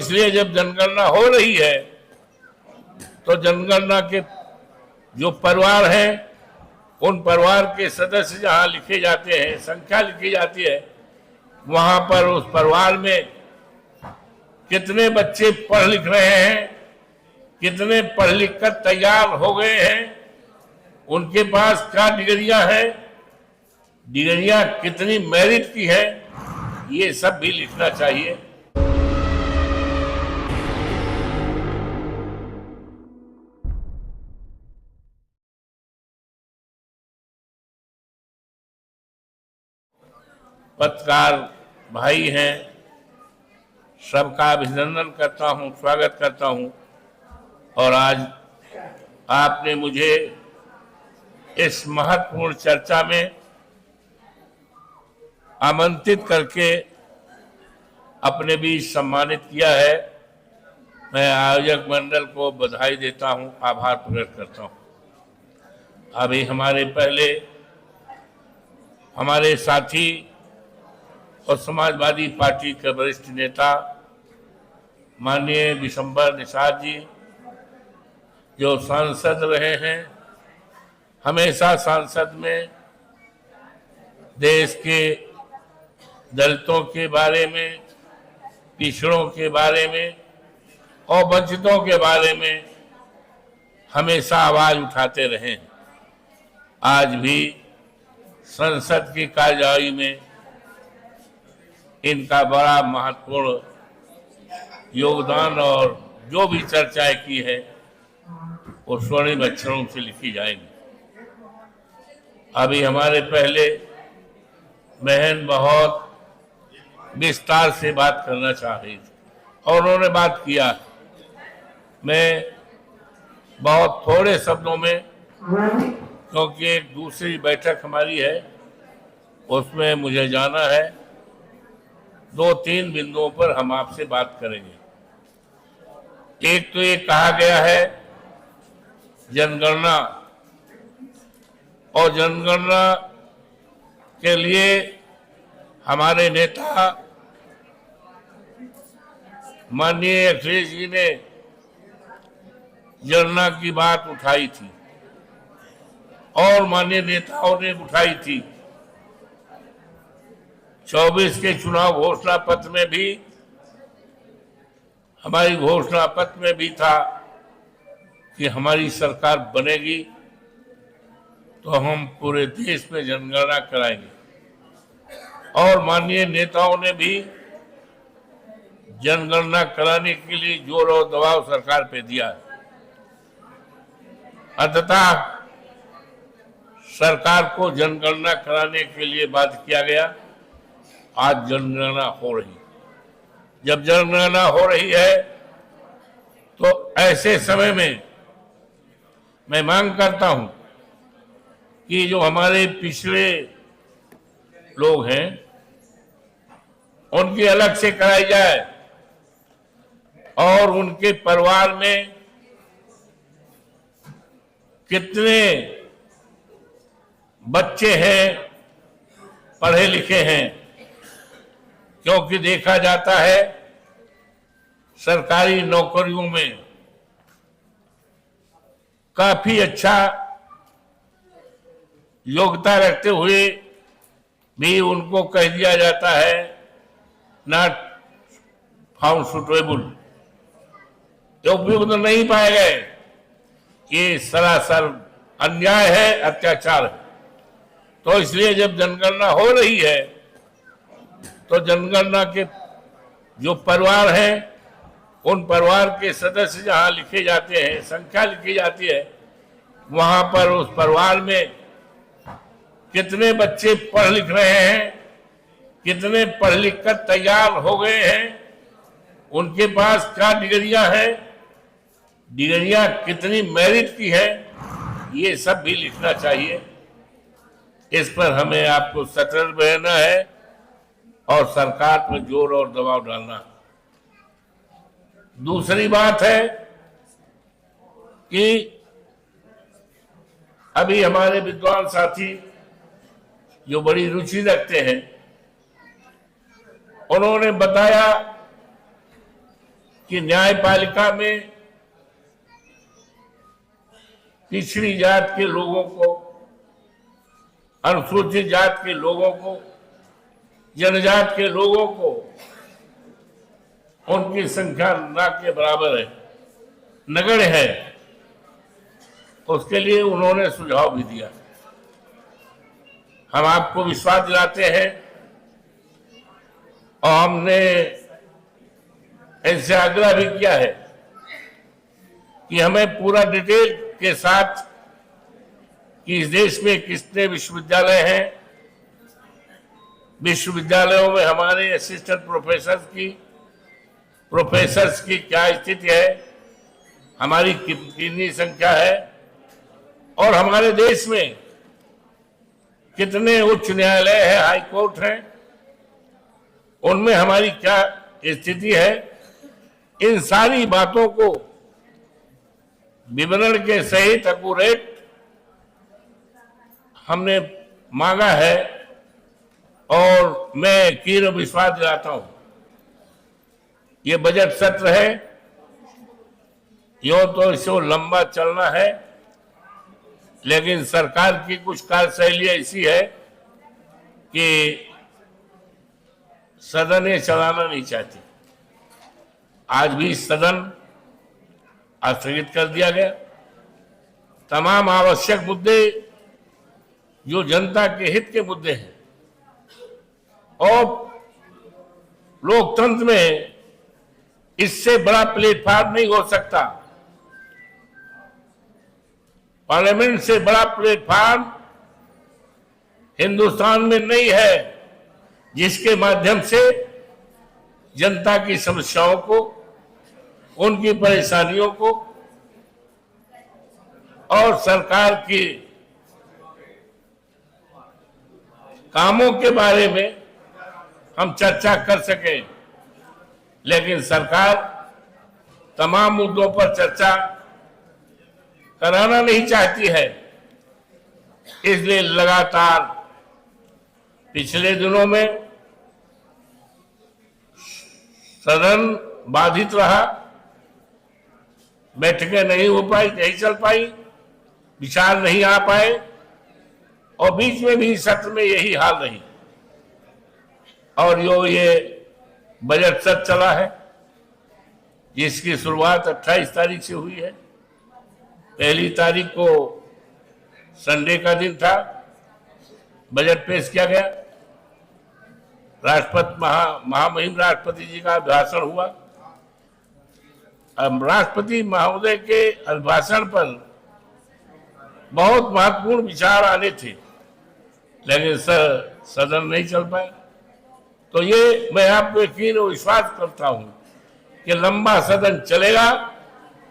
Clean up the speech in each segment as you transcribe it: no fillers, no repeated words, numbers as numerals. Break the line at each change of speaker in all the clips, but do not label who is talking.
इसलिए जब जनगणना हो रही है तो जनगणना के जो परिवार हैं उन परिवार के सदस्य जहां लिखे जाते हैं, संख्या लिखी जाती है, वहां पर उस परिवार में कितने बच्चे पढ़ लिख रहे हैं, कितने पढ़ लिख कर तैयार हो गए हैं, उनके पास क्या डिग्रियां हैं, डिग्रियां कितनी मेरिट की है, ये सब भी लिखना चाहिए। पत्रकार भाई हैं, सबका अभिनंदन करता हूं, स्वागत करता हूं। और आज आपने मुझे इस महत्वपूर्ण चर्चा में आमंत्रित करके अपने बीच सम्मानित किया है। मैं आयोजक मंडल को बधाई देता हूं, आभार प्रकट करता हूं। अभी हमारे पहले हमारे साथी और समाजवादी पार्टी के वरिष्ठ नेता माननीय विशंबर निषाद जी, जो सांसद रहे हैं, हमेशा संसद में देश के दलितों के बारे में, पिछड़ों के बारे में और वंचितों के बारे में हमेशा आवाज उठाते रहे हैं। आज भी संसद की कार्यवाही में इनका बड़ा महत्वपूर्ण योगदान और जो भी चर्चाएं की है वो स्वर्णिम अक्षरों से लिखी जाएंगी। अभी हमारे पहले बहन बहुत विस्तार से बात करना चाह रही थी और उन्होंने बात किया। मैं बहुत थोड़े शब्दों में, क्योंकि एक दूसरी बैठक हमारी है उसमें मुझे जाना है, 2-3 बिंदुओं पर हम आपसे बात करेंगे। एक तो ये कहा गया है जनगणना, और जनगणना के लिए हमारे नेता माननीय अखिलेश जी ने जनगणना की बात उठाई थी और माननीय नेताओं ने उठाई थी। 24 के चुनाव घोषणा पत्र में भी, हमारी घोषणा पत्र में भी था कि हमारी सरकार बनेगी तो हम पूरे देश में जनगणना कराएंगे, और माननीय नेताओं ने भी जनगणना कराने के लिए जोर और दबाव सरकार पे दिया है। अंततः सरकार को जनगणना कराने के लिए बाध्य किया गया। आज जनगणना हो रही। जब जनगणना हो रही है तो ऐसे समय में मैं मांग करता हूं कि जो हमारे पिछड़े लोग हैं उनकी अलग से कराई जाए, और उनके परिवार में कितने बच्चे हैं, पढ़े लिखे हैं, क्योंकि देखा जाता है सरकारी नौकरियों में काफी अच्छा योग्यता रखते हुए भी उनको कह दिया जाता है नॉट फाउंड सुटेबल, उपयुक्त नहीं पाए गए। ये सरासर अन्याय है, अत्याचार है। तो इसलिए जब जनगणना हो रही है तो जनगणना के जो परिवार हैं उन परिवार के सदस्य जहां लिखे जाते हैं, संख्या लिखी जाती है, वहां पर उस परिवार में कितने बच्चे पढ़ लिख रहे हैं, कितने पढ़ लिख कर तैयार हो गए हैं, उनके पास क्या डिग्रियां हैं, डिग्रियां कितनी मेरिट की है, ये सब भी लिखना चाहिए। इस पर हमें आपको सतर्क रहना है और सरकार पर जोर और दबाव डालना। दूसरी बात है कि अभी हमारे विद्वान साथी जो बड़ी रुचि रखते हैं, उन्होंने बताया कि न्यायपालिका में पिछड़ी जात के लोगों को, अनुसूचित जात के लोगों को, जनजात के लोगों को उनकी संख्या ना के बराबर है, नगण्य है। उसके लिए उन्होंने सुझाव भी दिया। हम आपको विश्वास दिलाते हैं और हमने ऐसे आग्रह भी किया है कि हमें पूरा डिटेल के साथ कि इस देश में कितने विश्वविद्यालय हैं, विश्वविद्यालयों में हमारे असिस्टेंट प्रोफेसर्स की क्या स्थिति है, हमारी कितनी संख्या है और हमारे देश में कितने उच्च न्यायालय है, हाई कोर्ट हैं, उनमें हमारी क्या स्थिति है। इन सारी बातों को विवरण के सहित एक्यूरेट हमने मांगा है और मैं यकीन और विश्वास दिलाता हूं ये बजट सत्र है, यूं तो इसे लंबा चलना है, लेकिन सरकार की कुछ कार्यशैली ऐसी है कि सदन ये चलाना नहीं चाहती। आज भी सदन स्थगित कर दिया गया। तमाम आवश्यक मुद्दे जो जनता के हित के मुद्दे हैं और लोकतंत्र में इससे बड़ा प्लेटफॉर्म नहीं हो सकता, पार्लियामेंट से बड़ा प्लेटफॉर्म हिंदुस्तान में नहीं है जिसके माध्यम से जनता की समस्याओं को, उनकी परेशानियों को और सरकार की कामों के बारे में हम चर्चा कर सकें। लेकिन सरकार तमाम मुद्दों पर चर्चा कराना नहीं चाहती है, इसलिए लगातार पिछले दिनों में सदन बाधित रहा, बैठकें नहीं हो पाई, नहीं चल पाई, विचार नहीं आ पाए और बीच में भी सत्र में यही हाल रही। और ये बजट सत्र चला है जिसकी शुरुआत 28 तारीख से हुई है। पहली तारीख को संडे का दिन था, बजट पेश किया गया, राष्ट्रपति महामहिम राष्ट्रपति जी का अभिभाषण हुआ। अब राष्ट्रपति महोदय के अभिभाषण पर बहुत महत्वपूर्ण विचार आने थे, लेकिन सदन नहीं चल पाए। तो ये मैं आपको यकीन और विश्वास करता हूं कि लंबा सदन चलेगा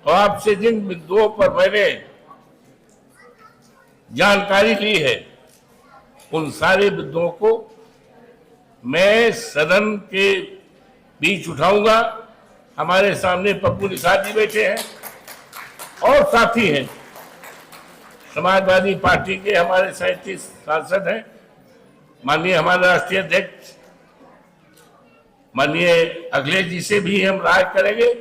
और आपसे जिन बिंदुओं पर मैंने जानकारी ली है उन सारे बिंदुओं को मैं सदन के बीच उठाऊंगा। हमारे सामने पप्पू निषाद जी बैठे हैं और साथी हैं, समाजवादी पार्टी के हमारे 37 सांसद हैं, माननीय हमारे राष्ट्रीय अध्यक्ष माननीय अखिलेश जी से भी हम राय करेंगे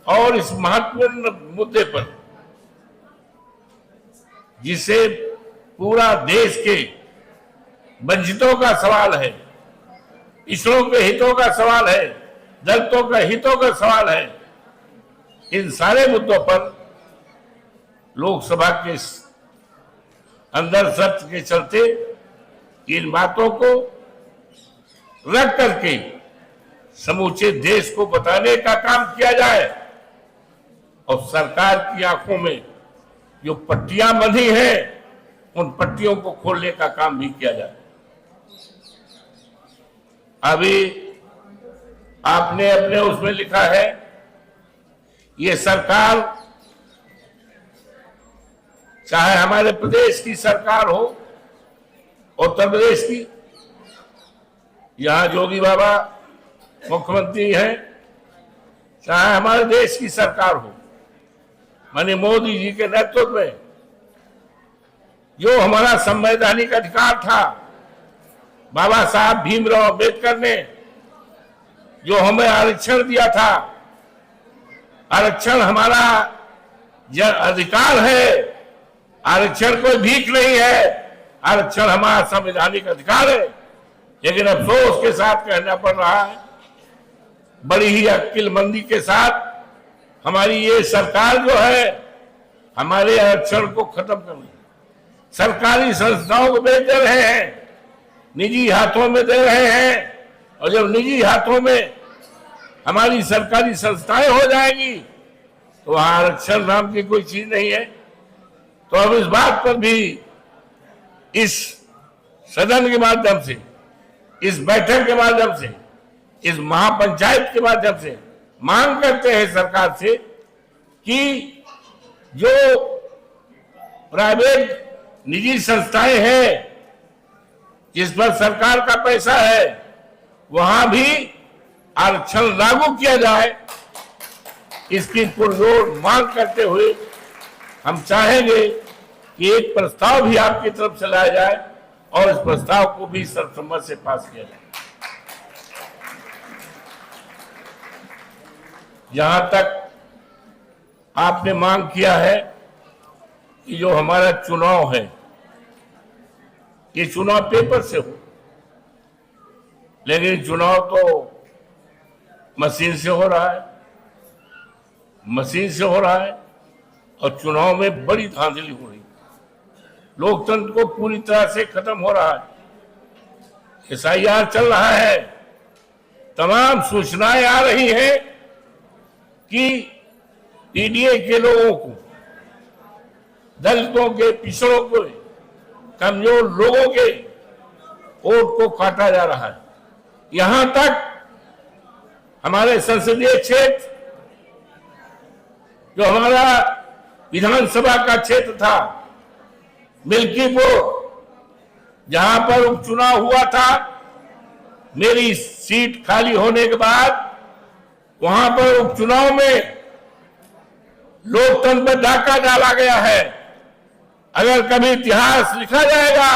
और इस महत्वपूर्ण मुद्दे पर जिसे पूरा देश के वंचितों का सवाल है, पिछड़ों के हितों का सवाल है, दलितों के हितों का सवाल है, इन सारे मुद्दों पर लोकसभा के अंदर सत्र के चलते इन बातों को रख करके समूचे देश को बताने का काम किया जाए और सरकार की आंखों में जो पट्टियां बंधी हैं उन पट्टियों को खोलने का काम भी किया जाए। अभी आपने अपने उसमें लिखा है, ये सरकार चाहे हमारे प्रदेश की सरकार हो, उत्तर प्रदेश की, यहां योगी बाबा मुख्यमंत्री हैं, चाहे हमारे देश की सरकार हो, माननीय मोदी जी के नेतृत्व में जो हमारा संवैधानिक अधिकार था, बाबा साहब भीमराव अम्बेडकर ने जो हमें आरक्षण दिया था, आरक्षण हमारा अधिकार है, आरक्षण कोई भीख नहीं है, आरक्षण हमारा संवैधानिक अधिकार है। लेकिन अफसोस के साथ कहना पड़ रहा है, बड़ी ही अक्लमंदी के साथ हमारी ये सरकार जो है हमारे आरक्षण को खत्म कर रही है। सरकारी संस्थाओं को बेच दे रहे हैं, निजी हाथों में दे रहे हैं, और जब निजी हाथों में हमारी सरकारी संस्थाएं हो जाएगी तो वहां आरक्षण नाम की कोई चीज नहीं है। तो अब इस बात पर भी इस सदन के माध्यम से, इस बैठक के माध्यम से, इस महापंचायत के माध्यम से मांग करते हैं सरकार से कि जो प्राइवेट निजी संस्थाएं हैं जिस पर सरकार का पैसा है वहां भी आरक्षण लागू किया जाए। इसकी पुरजोर मांग करते हुए हम चाहेंगे कि एक प्रस्ताव भी आपकी तरफ से लाया जाए और इस प्रस्ताव को भी सर्वसम्मति से पास किया जाए। जहां तक आपने मांग किया है कि जो हमारा चुनाव है ये चुनाव पेपर से हो, लेकिन चुनाव तो मशीन से हो रहा है, मशीन से हो रहा है और चुनाव में बड़ी धांधली हो रही है। लोकतंत्र को पूरी तरह से खत्म हो रहा है। SIR चल रहा है, तमाम सूचनाएं आ रही हैं कि PDA के लोगों को, दलितों के, पिछड़ों को, कमजोर लोगों के वोट को काटा जा रहा है। यहां तक हमारे संसदीय क्षेत्र, जो हमारा विधानसभा का क्षेत्र था, मिल्कीपुर, जहां पर उपचुनाव हुआ था, मेरी सीट खाली होने के बाद वहां पर उपचुनाव में लोकतंत्र पर डाका डाला गया है। अगर कभी इतिहास लिखा जाएगा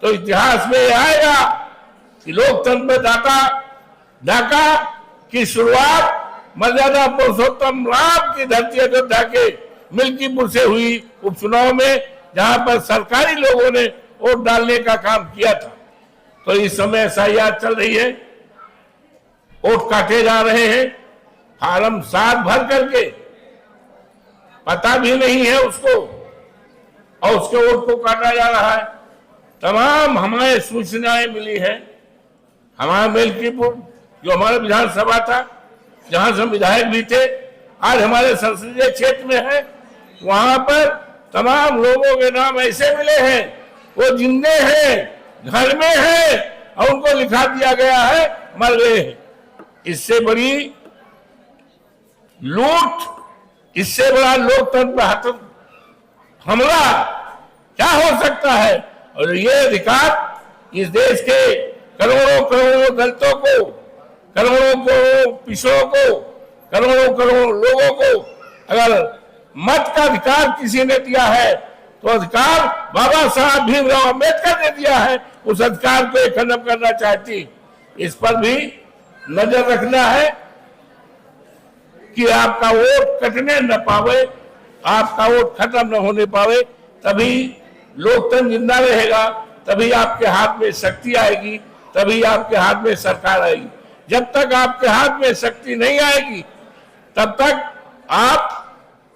तो इतिहास में यह आएगा कि लोकतंत्र पर डाका की शुरुआत मर्यादा पुरुषोत्तम राम की धरती अयोध्या के मिल्कीपुर से हुई उपचुनाव में, जहां पर सरकारी लोगों ने वोट डालने का काम किया था। तो इस समय SIR चल रही है, वोट काटे जा रहे हैं, फार्म 7 भर करके, पता भी नहीं है उसको, और उसके वोट को काटा जा रहा है। तमाम हमारे सूचनाएं मिली है। हमारा मिल्कीपुर जो हमारा विधानसभा था, जहां से विधायक भी थे, आज हमारे संसदीय क्षेत्र में है, वहां पर तमाम लोगों के नाम ऐसे मिले हैं वो जिंदे हैं, घर में हैं, और उनको लिखा दिया गया है मर गए हैं। इससे बड़ी लूट, इससे बड़ा लोकतंत्र पर हमला क्या हो सकता है? और ये अधिकार इस देश के करोड़ों करोड़ों दलितों को, करोड़ों करोड़ों पिछड़ों को, करोड़ों करोड़ों लोगों को अगर मत का अधिकार किसी ने दिया है तो अधिकार बाबा साहब भीमराव अम्बेडकर ने दिया है। उस अधिकार को खत्म करना चाहती, इस पर भी नजर रखना है कि आपका वोट कटने न पावे, आपका वोट खत्म न होने पावे, तभी लोकतंत्र जिंदा रहेगा, तभी आपके हाथ में शक्ति आएगी, तभी आपके हाथ में सरकार आएगी। जब तक आपके हाथ में शक्ति नहीं आएगी तब तक आप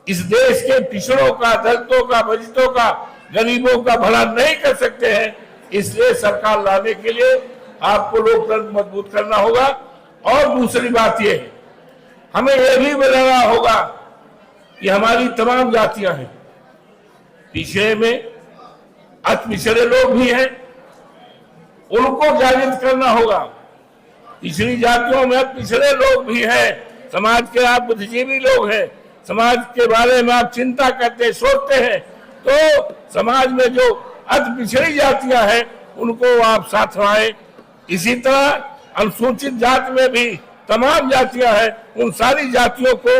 इस देश के पिछड़ों का, दलितों का, वंचितों का, गरीबों का भला नहीं कर सकते हैं। इसलिए सरकार लाने के लिए आपको लोकतंत्र मजबूत करना होगा। और दूसरी बात यह है, हमें यह भी बताना होगा कि हमारी तमाम जातियां हैं, पिछड़े में अति पिछड़े लोग भी हैं, उनको जागृत करना होगा। पिछड़ी जातियों में पिछड़े लोग भी हैं, समाज के आप बुद्धिजीवी लोग हैं, समाज के बारे में आप चिंता करते, सोचते हैं, तो समाज में जो अति पिछड़ी जातियां हैं उनको आप साथ लाएं। इसी तरह अनुसूचित जाति में भी तमाम जातियां हैं, उन सारी जातियों को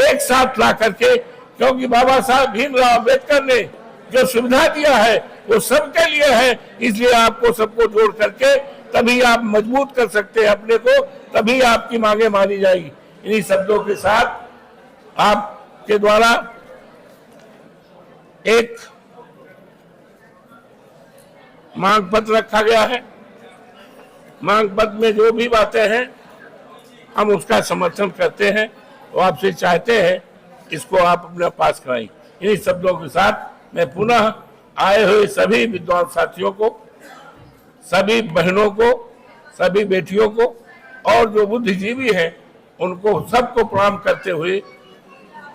एक साथ ला करके, क्योंकि बाबा साहब भीमराव अम्बेडकर ने जो सुविधा दिया है वो सबके लिए है, इसलिए आपको सबको जोड़ करके तभी आप मजबूत कर सकते हैं अपने को, तभी आपकी मांगे मानी जाएगी। इन्हीं शब्दों के साथ आपके द्वारा एक मांग पत्र रखा गया है। मांग पत्र में जो भी बातें हैं हम उसका समर्थन करते हैं और आपसे चाहते हैं इसको आप अपने पास कराएं। इन्हीं शब्दों के साथ मैं पुनः आए हुए सभी विद्वान साथियों को, सभी बहनों को, सभी बेटियों को और जो बुद्धिजीवी हैं उनको सबको प्रणाम करते हुए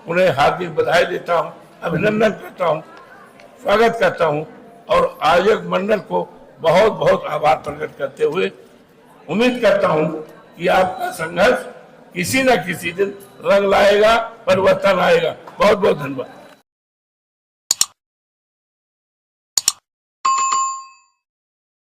उन्हें हार्दिक बधाई देता हूं, अभिनंदन करता हूं, स्वागत करता हूं और आयोजक मंडल को बहुत बहुत आभार प्रकट करते हुए उम्मीद करता हूं कि आपका संघर्ष किसी न किसी दिन रंग लाएगा, परिवर्तन आएगा। बहुत बहुत धन्यवाद।